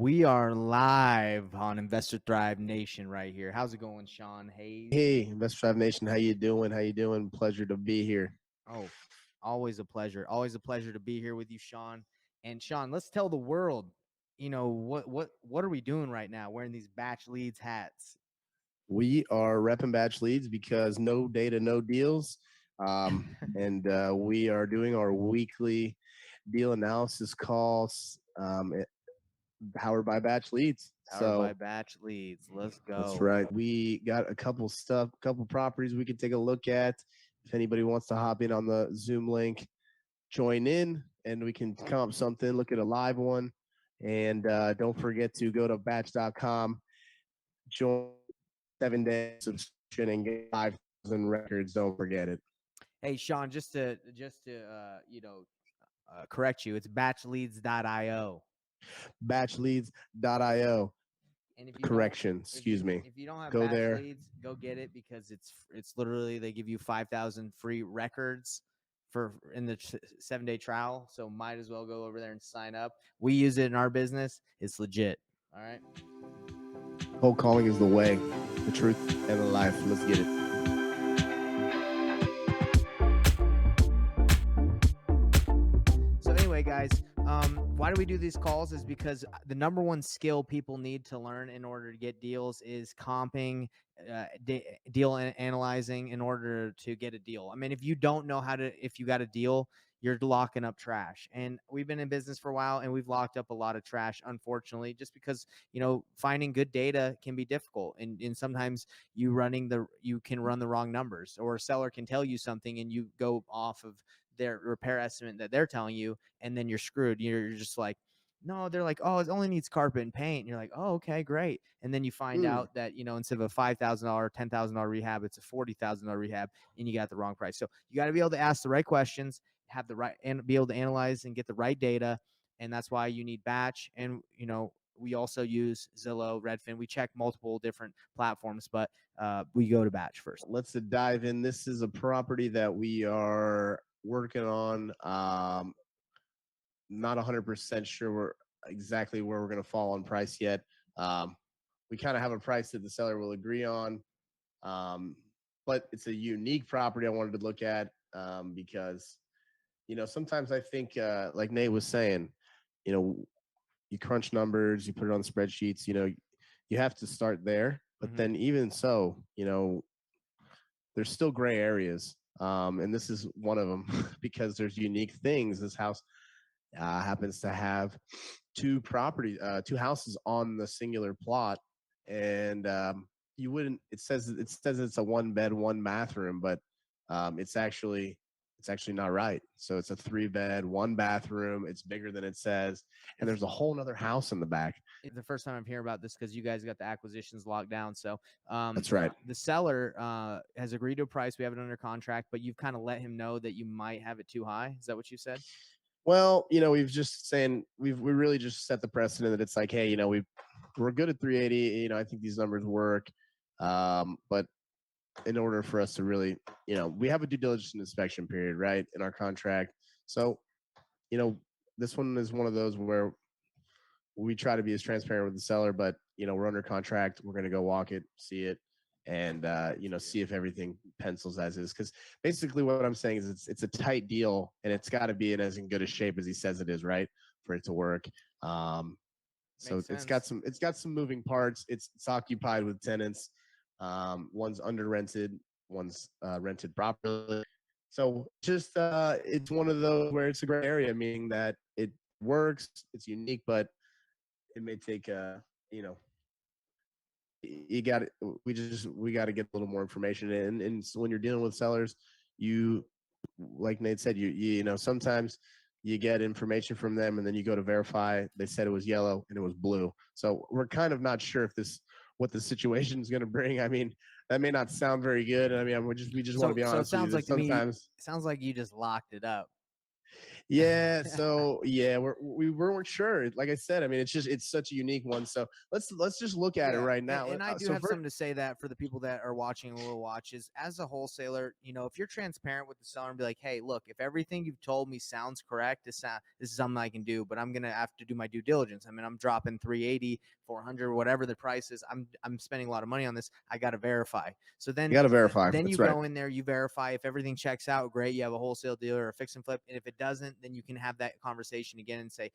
We are live on Investor Thrive Nation right here. How's it going, Sean Hayes? Hey, Investor Thrive Nation, how you doing? How you doing? Pleasure to be here. Oh, always a pleasure. Always a pleasure to be here with you, Sean. And Sean, let's tell the world, what are we doing right now wearing these Batch Leads hats? We are repping Batch Leads because no data, no deals. And we are doing our weekly deal analysis calls powered by Batch Leads. Powered by Batch Leads. Let's go. That's right. We got a couple properties we can take a look at. If anybody wants to hop in on the Zoom link, join in and we can come up something, look at a live one. And don't forget to go to batch.com, join 7-day subscription and get 5,000 records. Don't forget it. Hey, Sean, just to correct you, it's batchleads.io. BatchLeads.io. And if you Correction, excuse me. If you don't have Go Batch there. Leads, go get it because it's literally they give you 5,000 free records for in the 7-day trial. So might as well go over there and sign up. We use it in our business. It's legit. All right. Cold calling is the way, the truth, and the life. Let's get it. So anyway, guys, why do we do these calls is because the number one skill people need to learn in order to get deals is comping, deal analyzing in order to get a deal. I mean, if you don't know if you got a deal, you're locking up trash. And we've been in business for a while and we've locked up a lot of trash, unfortunately, just because, finding good data can be difficult. And sometimes you can run the wrong numbers, or a seller can tell you something and you go off of their repair estimate that they're telling you, and then you're screwed. You're just like, no, they're like, oh, it only needs carpet and paint. And you're like, oh, okay, great. And then you find out that, instead of a $5,000, $10,000 rehab, it's a $40,000 rehab, and you got the wrong price. So you got to be able to ask the right questions, have the right, and be able to analyze and get the right data. And that's why you need Batch. And, we also use Zillow, Redfin. We check multiple different platforms, but we go to Batch first. Let's dive in. This is a property that we are working on. Not 100% sure exactly where we're going to fall on price yet. We kind of have a price that the seller will agree on, but it's a unique property I wanted to look at because, sometimes I think, like Nate was saying, you crunch numbers, you put it on spreadsheets, you have to start there. But then even so, there's still gray areas. And this is one of them because there's unique things. This house happens to have two houses on the singular plot, and you wouldn't. It says it's a 1-bed, 1-bathroom, but it's actually not right. So it's a 3-bed, 1-bathroom. It's bigger than it says, and there's a whole nother house in the back. The first time I'm hearing about this because you guys got the acquisitions locked down. So That's right. The seller has agreed to a price. We have it under contract, but you've kind of let him know that you might have it too high. Is that what you said? Well, we really just set the precedent that it's like, hey, we're good at 380. I think these numbers work, but in order for us to really, we have a due diligence inspection period, right, in our contract. So, this one is one of those where we try to be as transparent with the seller, but we're under contract. We're going to go walk it, see it, and see if everything pencils as is. Because basically, what I'm saying is it's a tight deal, and it's got to be in as good a shape as he says it is, right, for it to work. So it's got some moving parts. It's occupied with tenants. One's under rented, one's rented properly. So just it's one of those where it's a gray area, meaning that it works, it's unique, but it may take we got to get a little more information. And so when you're dealing with sellers, you, like Nate said, you sometimes you get information from them and then you go to verify. They said it was yellow and it was blue. So we're kind of not sure if what the situation is going to bring. I mean, that may not sound very good. I mean, we just want to be honest. So it sounds like sometimes to me, it sounds like you just locked it up. Yeah, so yeah, we weren't sure. Like I said, I mean, it's such a unique one. So let's just look at it Yeah, right and, now. and I do So have first, something to say that for the people that are watching and will watch is as a wholesaler, if you're transparent with the seller and be like, hey, look, if everything you've told me sounds correct, this is something I can do, but I'm gonna have to do my due diligence. I mean, I'm dropping 380, 400, whatever the price is. I'm spending a lot of money on this. I got to verify. So you got to th- verify. then you That's right. go in there, you verify if everything checks out, great. You have a wholesale deal or a fix and flip, and if it doesn't, then you can have that conversation again and say,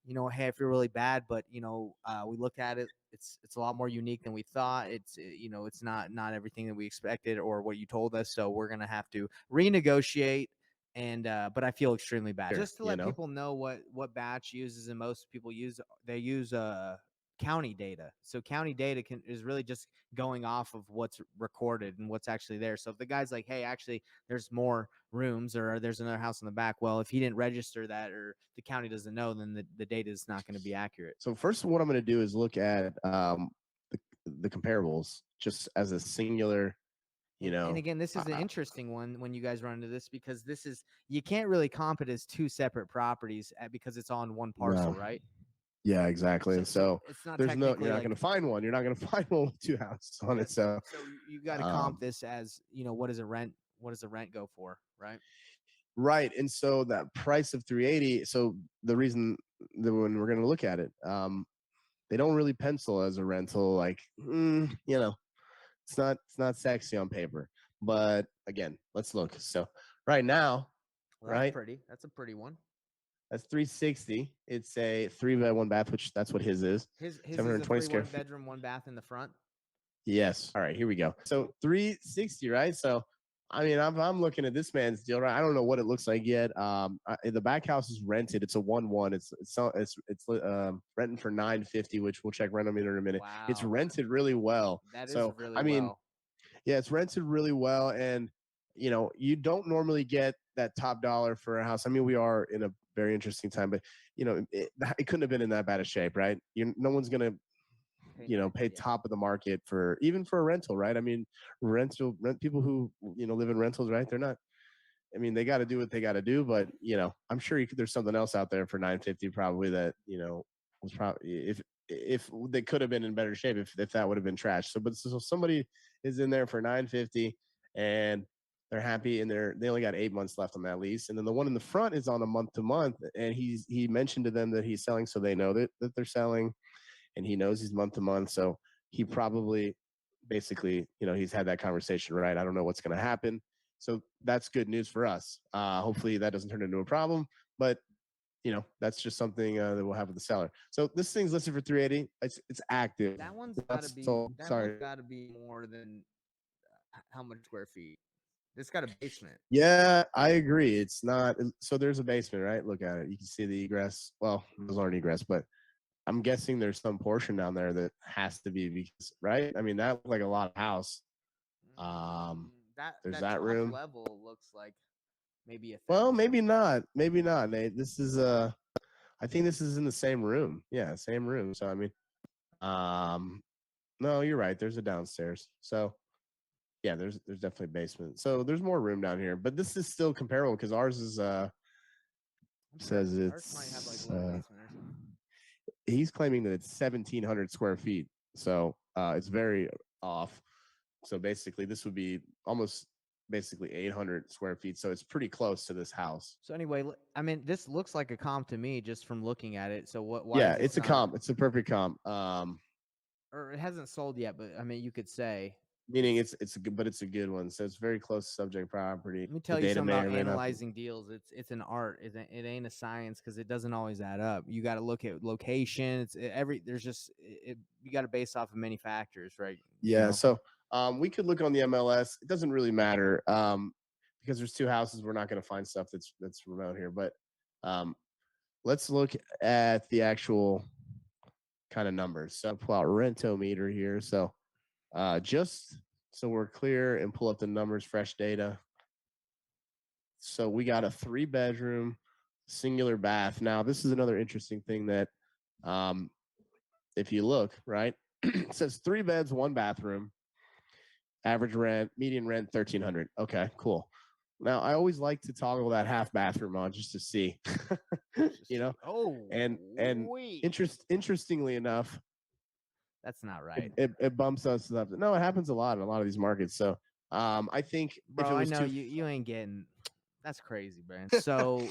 hey, I feel really bad, but we look at it. It's a lot more unique than we thought. It's not everything that we expected or what you told us. So we're gonna have to renegotiate. And but I feel extremely bad. Here, Just to let people know what Batch uses and most people use, they use county data. So county data is really just going off of what's recorded and what's actually there. So if the guy's like, hey, actually there's more rooms or there's another house in the back, well, if he didn't register that or the county doesn't know, then the data is not going to be accurate. So first, what I'm going to do is look at the comparables just as a singular. And again, this is an interesting one when you guys run into this because you can't really comp it as two separate properties because it's on one parcel, No. right? Yeah, exactly. So So it's not there's no, technically you're not like going to find one. You're not going to find one with two houses on it. So, so you got to comp um, this as what is a rent? What does the rent go for, right? right. And so that price of 380. So the reason that when we're going to look at it, they don't really pencil as a rental. Like, it's not sexy on paper. But again, let's look. So right now, Well, that's right, pretty. That's a pretty one. that's 360. It's a 3 by 1 bath, which that's what his is. His is a 720 three square one feet. bedroom, one bath in the front. Yes. All right, here we go. So 360, right? So I mean, I'm looking at this man's deal, right? I don't know what it looks like yet. The back house is rented. It's a 1-1. It's renting for 950, which we'll check Renometer in a minute. It's Wow, rented really well. that is So really I mean, well. yeah, it's rented really well, and you don't normally get that top dollar for a house. I mean, we are in a very interesting time, but it couldn't have been in that bad of shape, right? No one's gonna pay Yeah. top of the market for even for a rental, right? I mean, rent people who live in rentals, right? They're not. I mean, they got to do what they got to do, but I'm sure there's something else out there for 950 probably that was probably if they could have been in better shape if that would have been trash. So somebody is in there for 950 and they're happy and they only got 8 months left on that lease, and then the one in the front is on a month to month, and he mentioned to them that he's selling, so they know that they're selling, and he knows he's month to month. So he probably basically, he's had that conversation, right? I don't know what's going to happen. So that's good news for us. Hopefully that doesn't turn into a problem, but that's just something that we'll have with the seller. So this thing's listed for 380. It's active. That one's got to That's be sold. that one's Sorry. got to be more than how much square feet? It's got a basement. Yeah, I agree. It's not. So there's a basement, right? Look at it. You can see the egress. Well, those aren't egress, but I'm guessing there's some portion down there that has to be because, right? I mean, that looked like a lot of house. That There's that that top room. level looks like maybe a Well, thousand. maybe not. Maybe not, Nate. This is I think this is in the same room. Yeah, same room. So I mean, um, no, you're right. There's a downstairs. So yeah, there's definitely a basement. So there's more room down here, but this is still comparable because ours is I'm sure says ours might have like a it's little basement or something. he's claiming that it's 1,700 square feet. So it's very off. So basically, this would be almost basically 800 square feet. So it's pretty close to this house. So anyway, I mean, this looks like a comp to me just from looking at it. So why Yeah, is this it's a not, comp. It's a perfect comp. or it hasn't sold yet? But I mean, you could say Meaning it's a good, but it's a good one. So it's very close to subject property. let me The tell you data something may about or may not be. analyzing deals. It's an art. It ain't a science because it doesn't always add up. You got to look at location. There's just you got to base off of many factors, right? Yeah. So we could look on the MLS. It doesn't really matter because there's two houses. We're not going to find stuff that's remote here. But um, let's look at the actual kind of numbers. So pull out rentometer here. So just so we're clear and pull up the numbers, fresh data. So we got a 3 bedroom, singular bath. Now this is another interesting thing that um, if you look right, it says 3 beds, 1 bathroom, average rent, median rent 1,300. Okay, cool. Now, I always like to toggle that half bathroom on just to see, Let's just you know, see. Oh, and wait. interestingly enough, That's not it, right. it, it bumps us up. No, it happens a lot in a lot of these markets. So I think if Bro, it I was know too, you ain't getting. That's crazy, man. So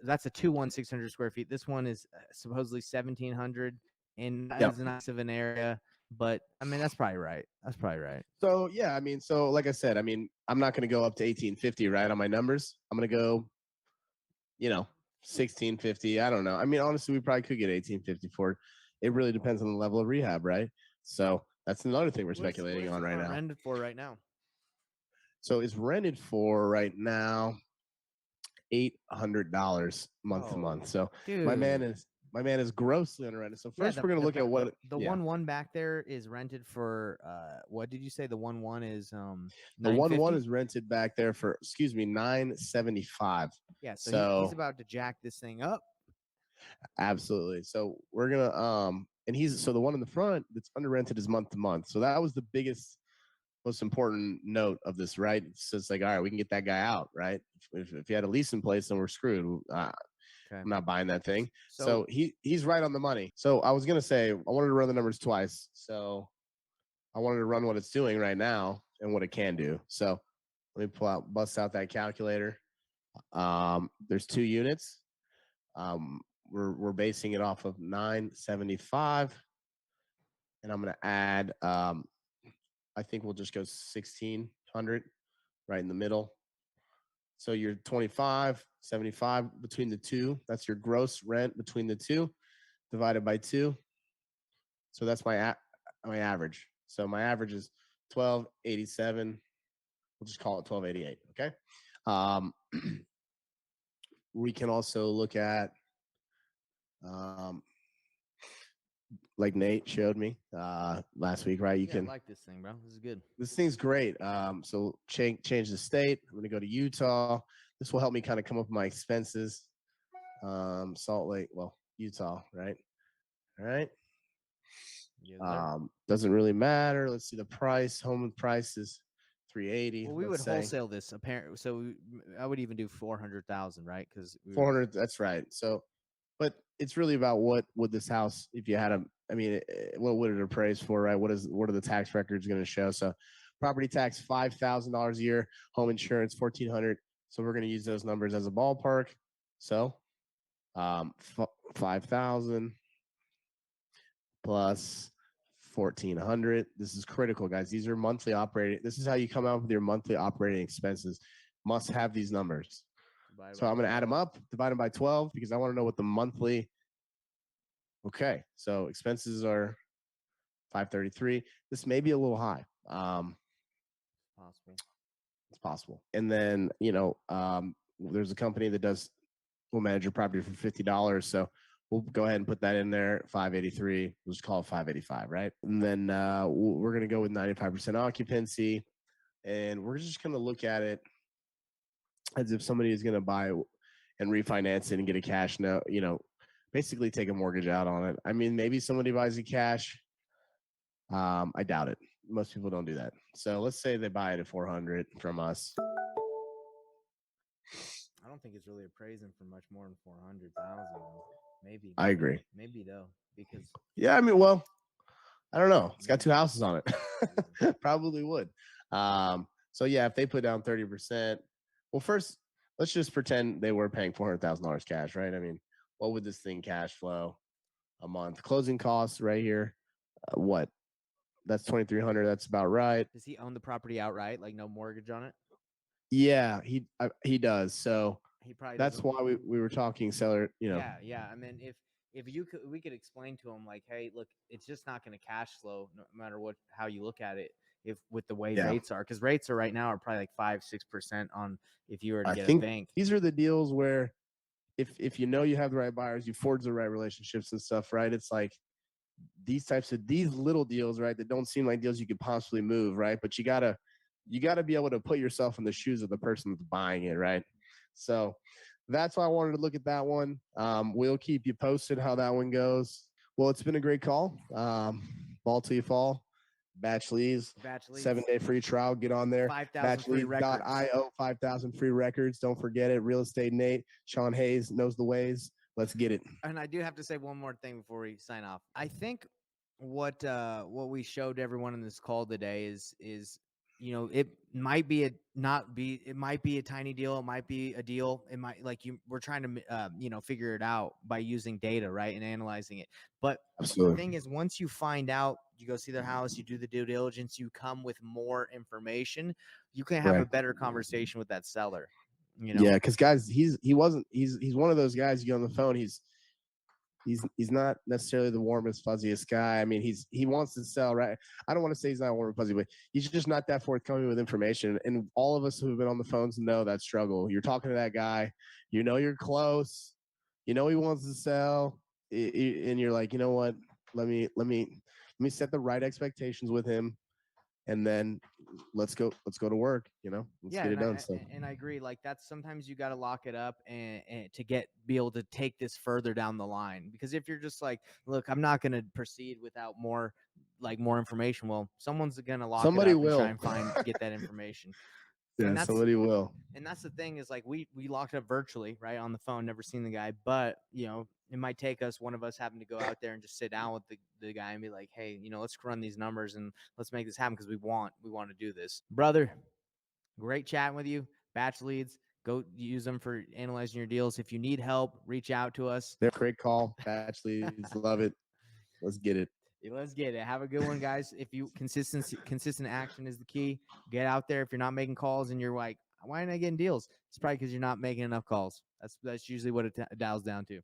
that's a 2,600 square feet. This one is supposedly 1,700 in not yeah. as nice of an area, but I mean that's probably right. That's probably right. So yeah, I mean, so like I said, I mean, I'm not going to go up to 1850 right on my numbers. I'm going to go, you know, 1650. I don't know. I mean, honestly, we probably could get 1850 for it. It really depends on the level of rehab, right? So that's another thing we're What speculating is on this right one now. rented for right now? So it's rented for right now $800 month to month. Oh, So my man dude. is my man is grossly underrented. So Yeah, first we're gonna look at what. the Yeah, 1-1 back there is rented for what did you say? The 1-1 is the 1-1 950? is rented back there for, excuse me, 975. Yeah, so he's So about to jack this thing up. absolutely. So we're gonna and he's so the one in the front that's under rented is month to month. So that was the biggest, most important note of this, right? So it's like, all right, we can get that guy out, right? If you had a lease in place, then we're screwed. Okay. I'm not buying that thing. So So he's right on the money. So I was gonna say I wanted to run the numbers twice. So I wanted to run what it's doing right now and what it can do. So let me bust out that calculator. There's 2 units. We're basing it off of 975, and I'm gonna add. I think we'll just go 1600 right in the middle. So you're 25.75 between the two. That's your gross rent between the two, divided by two. So that's my average. So my average is 1287. We'll just call it 1288. Okay. Um, we can also look at, um, like Nate showed me last week, right? You yeah, I can. like this thing, bro. This is good. This thing's great. So change the state. I'm gonna go to Utah. This will help me kind of come up with my expenses. Salt Lake, well, Utah, right? All right. Yes, sir. Doesn't really matter. Let's see the price. Home price is 380. Well, we would Let's say wholesale this apparently. So I would even do 400,000, right? Because we were 400. That's right. So, but it's really about what would this house, if you had a, I mean, what would it appraise for, right? What are the tax records going to show? So, property tax $5,000 a year, home insurance 1,400. So we're going to use those numbers as a ballpark. So, 5,000 plus 1,400. This is critical, guys. These are monthly operating. This is how you come out with your monthly operating expenses. Must have these numbers. divided So by I'm going to add them 12. up, divide them by 12 because I want to know what the monthly. Okay, so expenses are 533. This may be a little high. Possible. It's possible. And then there's a company that will manage your property for $50. So we'll go ahead and put that in there. 583. We'll just call it 585, right? And then we're going to go with 95% occupancy, and we're just going to look at it as if somebody is going to buy and refinance it and get a cash note, basically take a mortgage out on it. I mean, maybe somebody buys it cash. I doubt it. Most people don't do that. So let's say they buy it at 400 from us. I don't think it's really appraising for much more than 400,000. Maybe, I agree. maybe though, because Yeah, I mean, well, I don't know. It's got maybe, 2 houses on yeah. it. Probably would. So yeah, if they put down 30%, well, first let's just pretend they were paying $400,000 cash, right? I mean, what would this thing cash flow a month? Closing costs right here. What? That's 2,300. That's about right. Does he own the property outright, like no mortgage on it? Yeah, he does. So He probably that's doesn't. why we were talking seller. Yeah, yeah. I mean, if you could, we could explain to him like, hey, look, it's just not going to cash flow no matter what how you look at it. If with the way Yeah, rates are, because rates are right now are probably like 5-6% on if you were to I get a think bank. these are the deals where if you know you have the right buyers, you forge the right relationships and stuff, right? It's like these little deals, right, that don't seem like deals you could possibly move, right? But you gotta be able to put yourself in the shoes of the person that's buying it, right? So that's why I wanted to look at that one. We'll keep you posted how that one goes. Well, it's been a great call. Ball till you fall. BatchLeads, Batch leads, 7-day free trial. Get on there. 5,000 free records. BatchLeads.io, 5,000 free records. Don't forget it. Real estate Nate, Sean Hayes knows the ways. Let's get it. And I do have to say one more thing before we sign off. I think what we showed everyone in this call today is it might be it might be a tiny deal, it might be a deal, it might we're trying to figure it out by using data, right, and analyzing it. But the Absolutely. thing is, once you find out, you go see their house, you do the due diligence, you come with more information, you can have a Right. better conversation with that seller. Yeah, because guys, he's one of those guys you get on the phone. He's not necessarily the warmest, fuzziest guy. I mean, he wants to sell, right? I don't want to say he's not warm and fuzzy, but he's just not that forthcoming with information. And all of us who have been on the phones know that struggle. You're talking to that guy, you're close, he wants to sell, and you're like, you know what? Let me set the right expectations with him, and then let's go to work. Let's Yeah, get it and done. I So and I agree. Like that's sometimes you got to lock it up and to be able to take this further down the line. Because if you're just like, look, I'm not going to proceed without more information. Well, someone's going to lock it somebody up and try will. and get that information. Yeah, And somebody will. that's the thing is like we locked up virtually, right, on the phone, never seen the guy, but it might take us one of us having to go out there and just sit down with the guy and be like, hey, let's run these numbers and let's make this happen because we want to do this, brother. Great chatting with you. Batch leads, go use them for analyzing your deals. If you need help, reach out to us. They're a great call. BatchLeads, love it. Let's get it. Let's get it. Have a good one, guys. If you consistent action is the key. Get out there. If you're not making calls and you're like, why am I getting deals? It's probably because you're not making enough calls. That's usually what it dials down to.